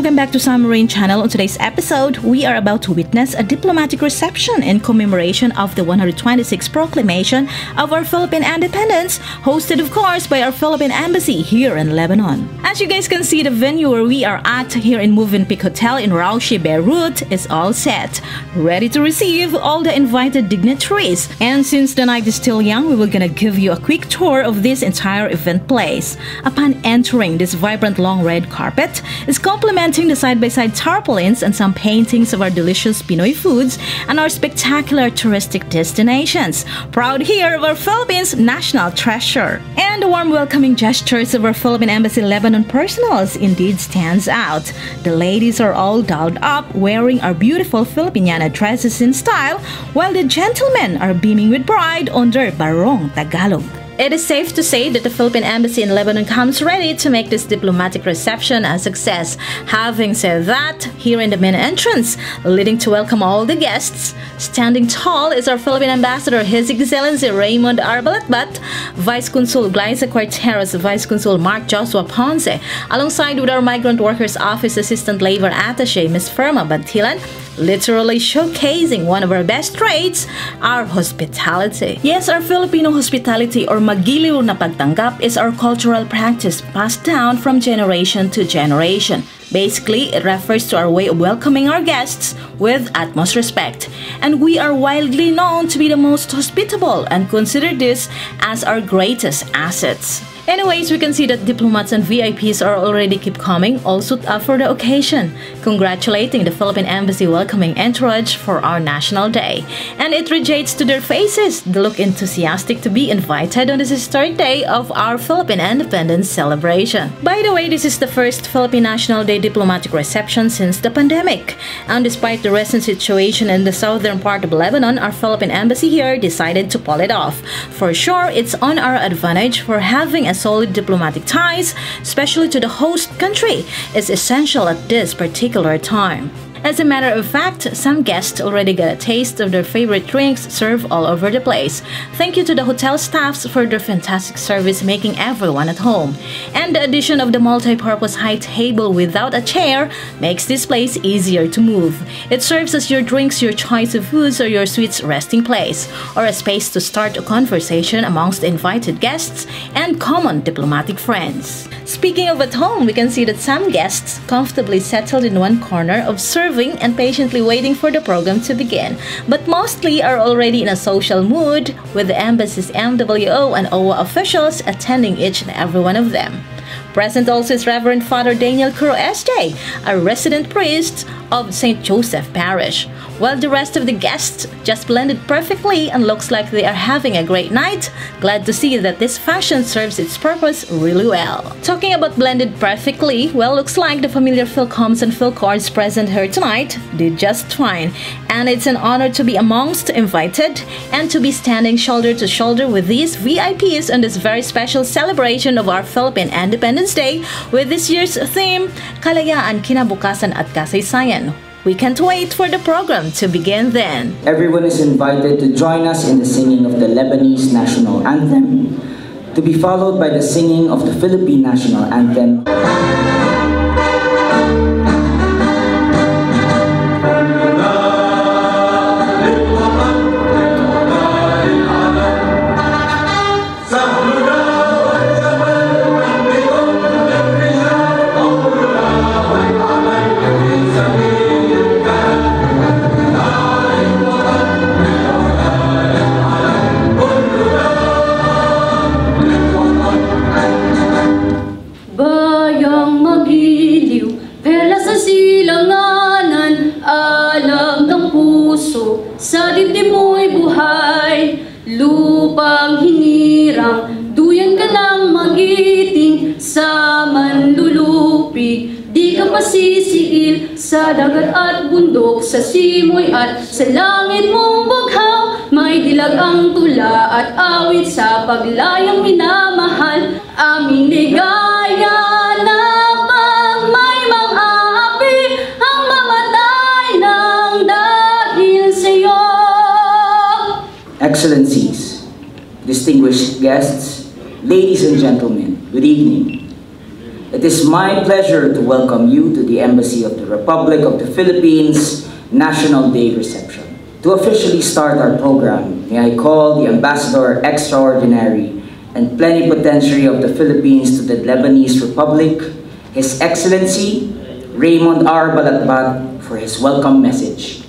welcome back to Submarine Channel. On today's episode, we are about to witness a diplomatic reception in commemoration of the 126th proclamation of our Philippine independence, hosted of course by our Philippine Embassy here in Lebanon. As you guys can see, the venue where we are at here in Movenpick Hotel in Raushi, Beirut is all set, ready to receive all the invited dignitaries. And since the night is still young, we will gonna give you a quick tour of this entire event place. Upon entering, this vibrant long red carpet is complementing the side-by-side tarpaulins and some paintings of our delicious Pinoy foods and our spectacular touristic destinations. Proud here of our Philippines' national treasure. And the warm welcoming gestures of our Philippine Embassy Lebanon personals indeed stands out. The ladies are all dolled up, wearing our beautiful Filipiniana dresses in style, while the gentlemen are beaming with pride on their barong Tagalog. It is safe to say that the Philippine Embassy in Lebanon comes ready to make this diplomatic reception a success. Having said that, here in the main entrance, leading to welcome all the guests, standing tall is our Philippine Ambassador, His Excellency Raymond R. Balatbat, Vice Consul Glyza Quarteros, Vice Consul Mark Joshua Ponce, alongside with our Migrant Workers Office Assistant Labor Attaché, Ms. Firma Bantilan, literally showcasing one of our best traits, our hospitality. Yes, our Filipino hospitality or magiliw na pagtanggap is our cultural practice passed down from generation to generation. Basically, it refers to our way of welcoming our guests with utmost respect. And we are widely known to be the most hospitable and consider this as our greatest assets. Anyways, we can see that diplomats and VIPs are already keep coming, all suit up for the occasion, congratulating the Philippine Embassy welcoming entourage for our National Day. And it radiates to their faces, they look enthusiastic to be invited on this historic day of our Philippine independence celebration. By the way, this is the first Philippine National Day diplomatic reception since the pandemic. And despite the recent situation in the southern part of Lebanon, our Philippine Embassy here decided to pull it off. For sure, it's on our advantage for having a solid diplomatic ties, especially to the host country, is essential at this particular time. As a matter of fact, some guests already got a taste of their favorite drinks served all over the place. Thank you to the hotel staffs for their fantastic service, making everyone at home. And the addition of the multi-purpose high table without a chair makes this place easier to move. It serves as your drinks, your choice of foods, or your suite's resting place, or a space to start a conversation amongst invited guests and common diplomatic friends. Speaking of at home, we can see that some guests comfortably settled in one corner observing and patiently waiting for the program to begin, but mostly are already in a social mood, with the embassy's MWO and OWA officials attending each and every one of them. Present also is Reverend Father Daniel Curo S.J., a resident priest of St. Joseph Parish, while the rest of the guests just blended perfectly and looks like they are having a great night. Glad to see that this fashion serves its purpose really well. Talking about blended perfectly, well, looks like the familiar Philcoms and Philcards present here tonight did just fine, and it's an honor to be amongst invited and to be standing shoulder to shoulder with these VIPs on this very special celebration of our Philippine Independence Day with this year's theme, Kalayaan, Kinabukasan at Kasaysayan. We can't wait for the program to begin then. Everyone is invited to join us in the singing of the Lebanese national anthem, to be followed by the singing of the Philippine national anthem. Sa dibdib mo'y buhay, lupang hinirang, duyan ka lang magiting sa manlulupi. Di ka pasisiil sa dagat at bundok, sa simoy at sa langit mong bughaw. May dilag ang tula at awit sa paglayang minamahal, aming ligaya na pag may mang-aapi ang mamatay ng dahil sa'yo. Excellencies, distinguished guests, ladies and gentlemen, good evening. It is my pleasure to welcome you to the Embassy of the Republic of the Philippines National Day Reception. To officially start our program, may I call the Ambassador Extraordinary and Plenipotentiary of the Philippines to the Lebanese Republic, His Excellency Raymond R. Balatbat, for his welcome message.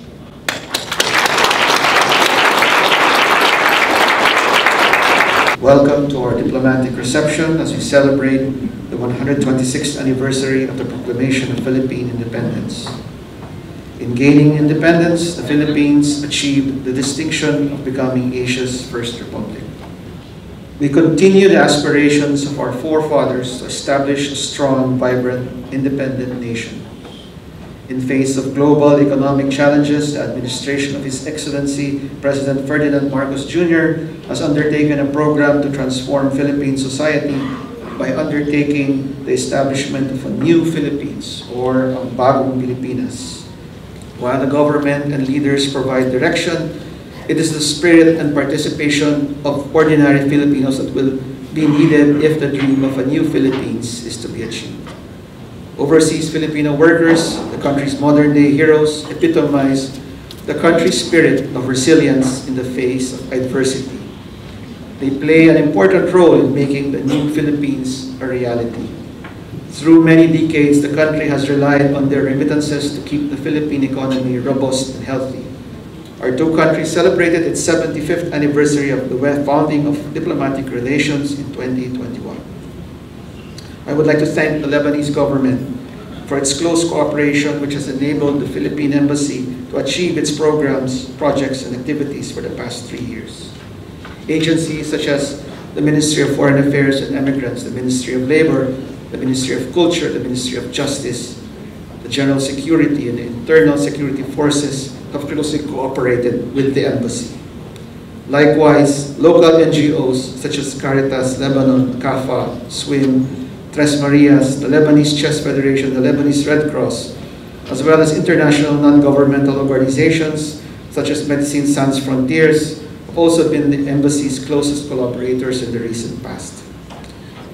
Welcome to our diplomatic reception as we celebrate the 126th anniversary of the proclamation of Philippine independence. In gaining independence, the Philippines achieved the distinction of becoming Asia's first republic. We continue the aspirations of our forefathers to establish a strong, vibrant, independent nation. In face of global economic challenges, the administration of His Excellency President Ferdinand Marcos Jr. has undertaken a program to transform Philippine society by undertaking the establishment of a new Philippines, or ang bagong Pilipinas. While the government and leaders provide direction, it is the spirit and participation of ordinary Filipinos that will be needed if the dream of a new Philippines is to be achieved. Overseas Filipino workers, the country's modern-day heroes, epitomize the country's spirit of resilience in the face of adversity. They play an important role in making the new Philippines a reality. Through many decades, the country has relied on their remittances to keep the Philippine economy robust and healthy. Our two countries celebrated its 75th anniversary of the founding of diplomatic relations in 2021. I would like to thank the Lebanese government for its close cooperation, which has enabled the Philippine Embassy to achieve its programs, projects, and activities for the past 3 years. Agencies such as the Ministry of Foreign Affairs and Immigrants, the Ministry of Labor, the Ministry of Culture, the Ministry of Justice, the General Security, and the Internal Security Forces have closely cooperated with the Embassy. Likewise, local NGOs such as Caritas, Lebanon, CAFA, SWIM, Tres Marias, the Lebanese Chess Federation, the Lebanese Red Cross, as well as international non-governmental organizations such as Médecins Sans Frontières, have also been the Embassy's closest collaborators in the recent past.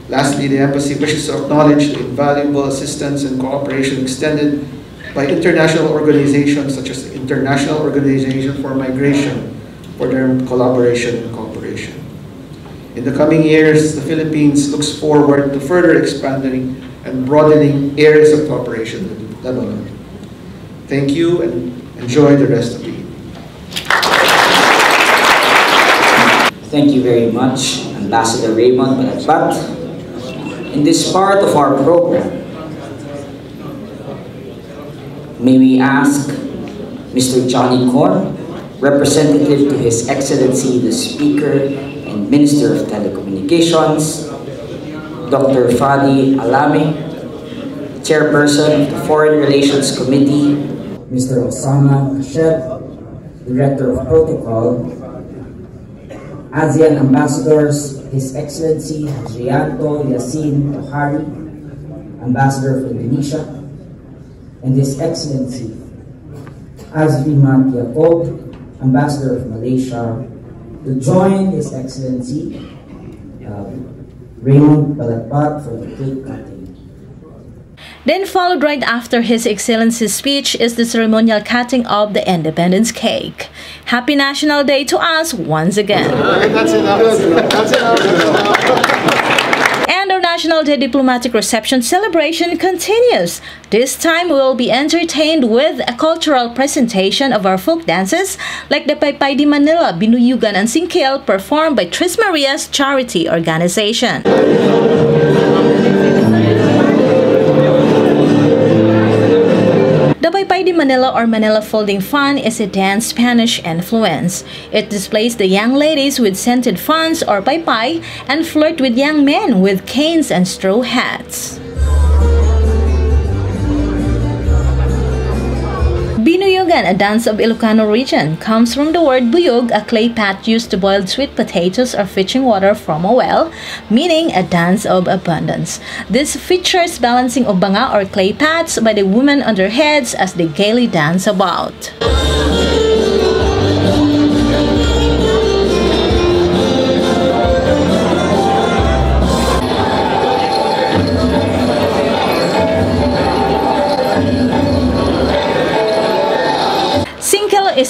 Lastly, the Embassy wishes to acknowledge the invaluable assistance and cooperation extended by international organizations such as the International Organization for Migration for their collaboration and cooperation. In the coming years, the Philippines looks forward to further expanding and broadening areas of cooperation with Lebanon. Thank you and enjoy the rest of the evening. Thank you very much, Ambassador Raymond Balatbat. In this part of our program, may we ask Mr. Johnny Corn, representative to His Excellency the Speaker and Minister of Telecommunications, Dr. Fadi Alame, Chairperson of the Foreign Relations Committee, Mr. Osama Kashed, Director of Protocol, ASEAN Ambassadors, His Excellency Hadrianto Yassin Tohari, Ambassador of Indonesia, and His Excellency Azri Mat Yaakob, Ambassador of Malaysia, to join His Excellency Raymond Balatbat for the cake cutting. Then followed right after His Excellency's speech is the ceremonial cutting of the Independence Cake. Happy National Day to us once again. And our National Day Diplomatic Reception celebration continues. This time we will be entertained with a cultural presentation of our folk dances like the Paypay di Manila, Binuyugan, and Singkil performed by Tres Marias Charity Organization. The Paypay di Manila or Manila Folding Fan is a dance Spanish influence. It displays the young ladies with scented fans or paypay and flirt with young men with canes and straw hats. Binuyugan, a dance of Ilocano region, comes from the word buyog, a clay pot used to boil sweet potatoes or fetching water from a well, meaning a dance of abundance. This features balancing of banga or clay pots by the women on their heads as they gaily dance about.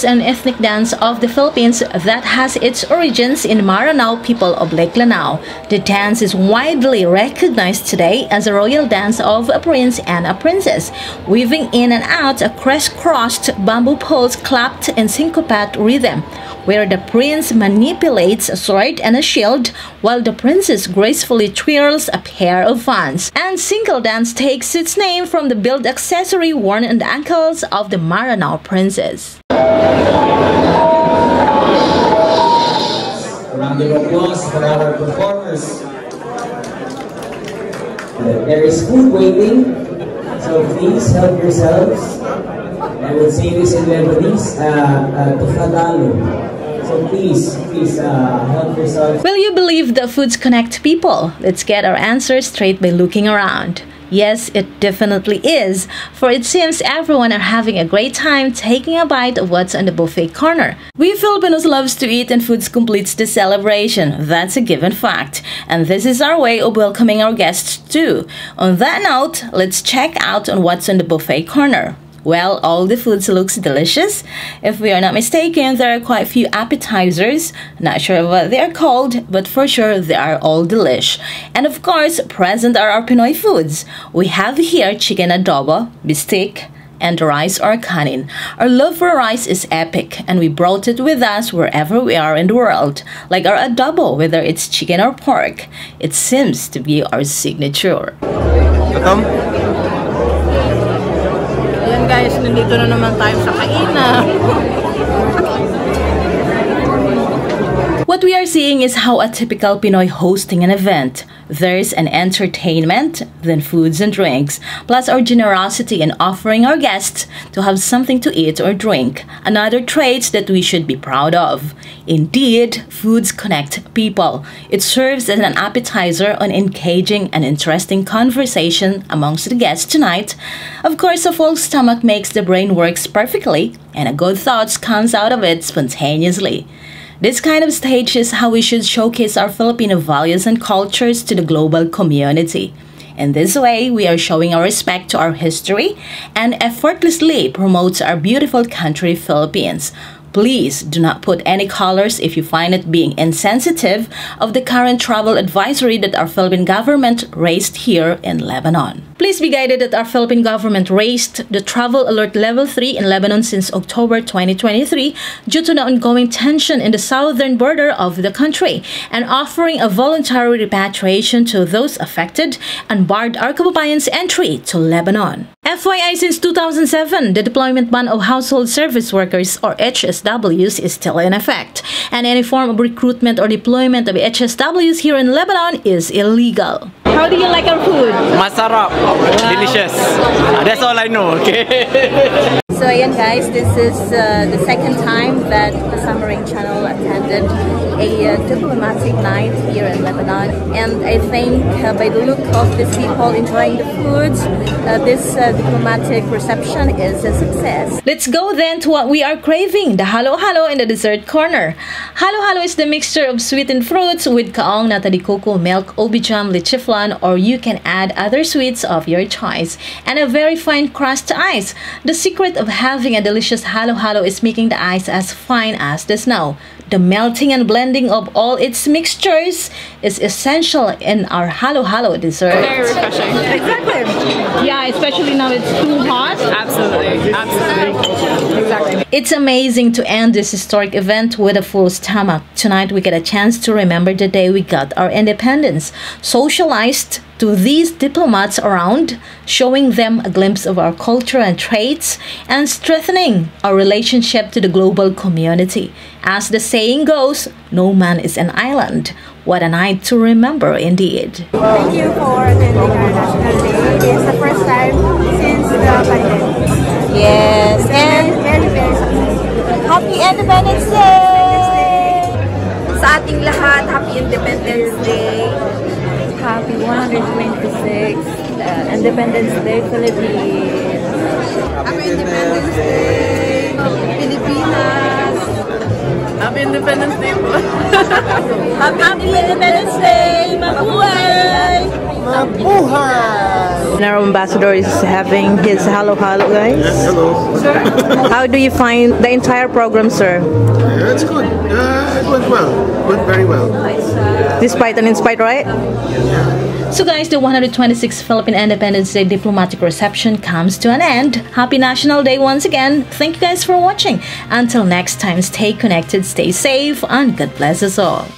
is an ethnic dance of the Philippines that has its origins in Maranao people of Lake Lanao. The dance is widely recognized today as a royal dance of a prince and a princess, weaving in and out a crisscrossed bamboo poles clapped in syncopate rhythm, where the prince manipulates a sword and a shield while the princess gracefully twirls a pair of fans. And single dance takes its name from the belt accessory worn on the ankles of the Maranao princess. A round of applause for our performers. There is food waiting, so please help yourselves. I would say this in Lebanese, tufadalo. So please help yourselves. Will you believe that foods connect people? Let's get our answers straight by looking around. Yes, it definitely is, for it seems everyone are having a great time taking a bite of what's on the buffet corner. We Filipinos loves to eat and foods completes the celebration. That's a given fact. And this is our way of welcoming our guests too. On that note, let's check out on what's on the buffet corner. Well, all the foods looks delicious. If we are not mistaken, there are quite a few appetizers. Not sure what they are called, but for sure they are all delish. And of course, present are our Pinoy foods. We have here chicken adobo, bistik, and rice or kanin. Our love for rice is epic, and we brought it with us wherever we are in the world. Like our adobo, whether it's chicken or pork. It seems to be our signature. Ayan guys, nandito na naman tayo sa kainan. What we are seeing is how a typical Pinoy hosting an event. There's an entertainment, then foods and drinks, plus our generosity in offering our guests to have something to eat or drink, another trait that we should be proud of. Indeed, foods connect people. It serves as an appetizer on engaging and interesting conversation amongst the guests tonight. Of course, a full stomach makes the brain works perfectly, and a good thoughts comes out of it spontaneously. This kind of stage is how we should showcase our Filipino values and cultures to the global community. In this way, we are showing our respect to our history and effortlessly promotes our beautiful country, Philippines. Please do not put any colors if you find it being insensitive of the current travel advisory that our Philippine government raised here in Lebanon. Please be guided that our Philippine government raised the travel alert level 3 in Lebanon since October 2023 due to the ongoing tension in the southern border of the country and offering a voluntary repatriation to those affected and barred our kababayans' entry to Lebanon. FYI, since 2007, the deployment ban of household service workers or HSWs is still in effect, and any form of recruitment or deployment of HSWs here in Lebanon is illegal. How do you like our food? Masarap. Delicious. That's all I know, okay? So ayan guys, this is the second time that the Submarine Channel attended a diplomatic night here in Lebanon, and I think by the look of these people enjoying the foods, this diplomatic reception is a success. Let's go then to what we are craving, the halo-halo in the dessert corner. Halo-halo is the mixture of sweetened fruits with kaong, nata de coco, milk, obi jam, leche flan, or you can add other sweets of your choice, and a very fine crust ice. The secret of having a delicious halo-halo is making the ice as fine as the snow. The melting and blending of all its mixtures is essential in our halo-halo dessert. Very refreshing. Exactly. Yeah, especially now it's too hot. Absolutely. Absolutely. Exactly. It's amazing to end this historic event with a full stomach. Tonight we get a chance to remember the day we got our independence, socialized to these diplomats around, showing them a glimpse of our culture and traits, and strengthening our relationship to the global community. As the saying goes, no man is an island. What a night to remember indeed. Thank you for attending our National Day. It's the first time since the pandemic. Yes, and Very, very successful. Happy Independence Day! Sa ating lahat, Happy Independence Day. Happy 126th Independence Day, Philippines. Happy Independence Day, Pilipinas. Happy Independence Day po. Happy Independence Day! Mabuhay! Mabuhay! And our ambassador is having his hello, guys. Yeah, hello. How do you find the entire program, sir? Yeah, it's good. It went well. Went very well. Despite and in spite, right? So guys, the 126th Philippine Independence Day diplomatic reception comes to an end. Happy National Day once again. Thank you guys for watching. Until next time, stay connected, stay safe, and God bless us all.